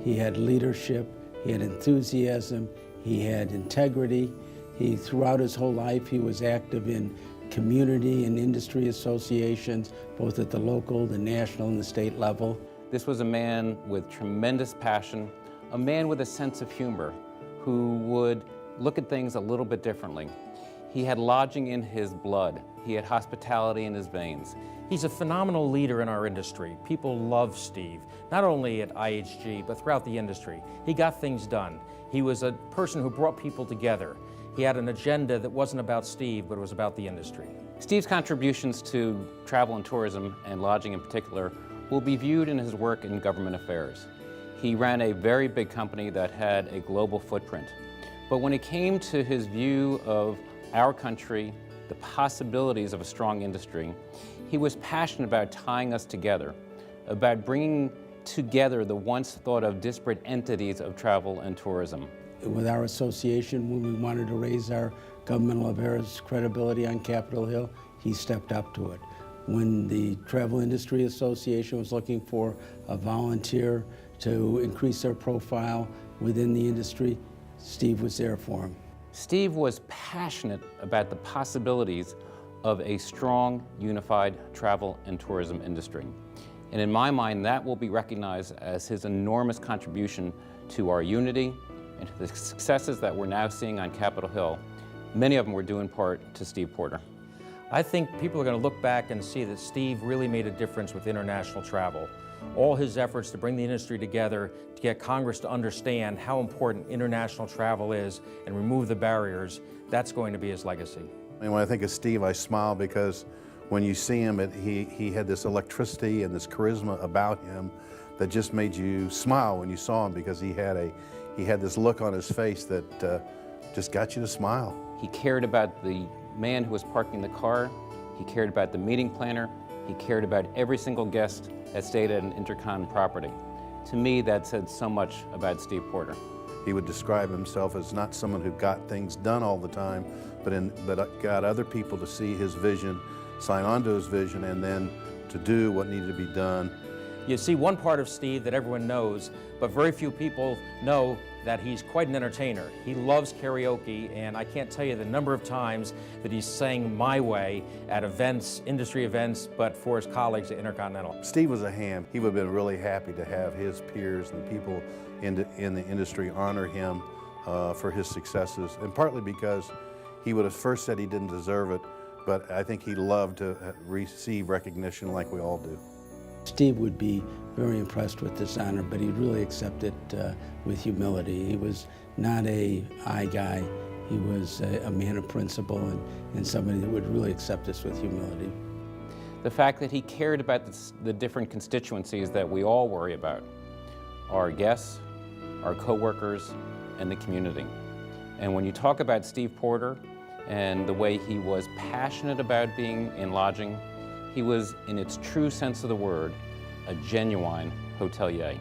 He had leadership, he had enthusiasm, he had integrity. Throughout his whole life, he was active in community and industry associations, both at the local, the national, and the state level. This was a man with tremendous passion, a man with a sense of humor, who would look at things a little bit differently. He had lodging in his blood. He had hospitality in his veins. He's a phenomenal leader in our industry. People love Steve, not only at IHG, but throughout the industry. He got things done. He was a person who brought people together. He had an agenda that wasn't about Steve, but it was about the industry. Steve's contributions to travel and tourism, and lodging in particular, will be viewed in his work in government affairs. He ran a very big company that had a global footprint. But when it came to his view of our country, the possibilities of a strong industry, he was passionate about tying us together, about bringing together the once thought of disparate entities of travel and tourism. With our association, when we wanted to raise our governmental affairs credibility on Capitol Hill, he stepped up to it. When the Travel Industry Association was looking for a volunteer to increase their profile within the industry, Steve was there for him. Steve was passionate about the possibilities of a strong, unified travel and tourism industry. And in my mind, that will be recognized as his enormous contribution to our unity and to the successes that we're now seeing on Capitol Hill. Many of them were due in part to Steve Porter. I think people are going to look back and see that Steve really made a difference with international travel. All his efforts to bring the industry together, to get Congress to understand how important international travel is and remove the barriers, that's going to be his legacy. And when I think of Steve, I smile because when you see him, he had this electricity and this charisma about him that just made you smile when you saw him, because he had this look on his face that just got you to smile. He cared about the man who was parking the car. He cared about the meeting planner. He cared about every single guest that stayed at an Intercon property. To me, that said so much about Steve Porter. He would describe himself as not someone who got things done all the time, but got other people to see his vision, sign on to his vision, and then to do what needed to be done. You see one part of Steve that everyone knows, but very few people know that he's quite an entertainer. He loves karaoke, and I can't tell you the number of times that he's sang My Way at events, industry events, but for his colleagues at Intercontinental. Steve was a ham. He would have been really happy to have his peers and people in the industry honor him for his successes, and partly because he would have first said he didn't deserve it, but I think he loved to receive recognition like we all do. Steve would be very impressed with this honor, but he'd really accept it with humility. He was not a I guy. He was a man of principle and somebody that would really accept this with humility. The fact that he cared about the different constituencies that we all worry about, our guests, our coworkers, and the community. And when you talk about Steve Porter and the way he was passionate about being in lodging, he was, in its true sense of the word, a genuine hotelier.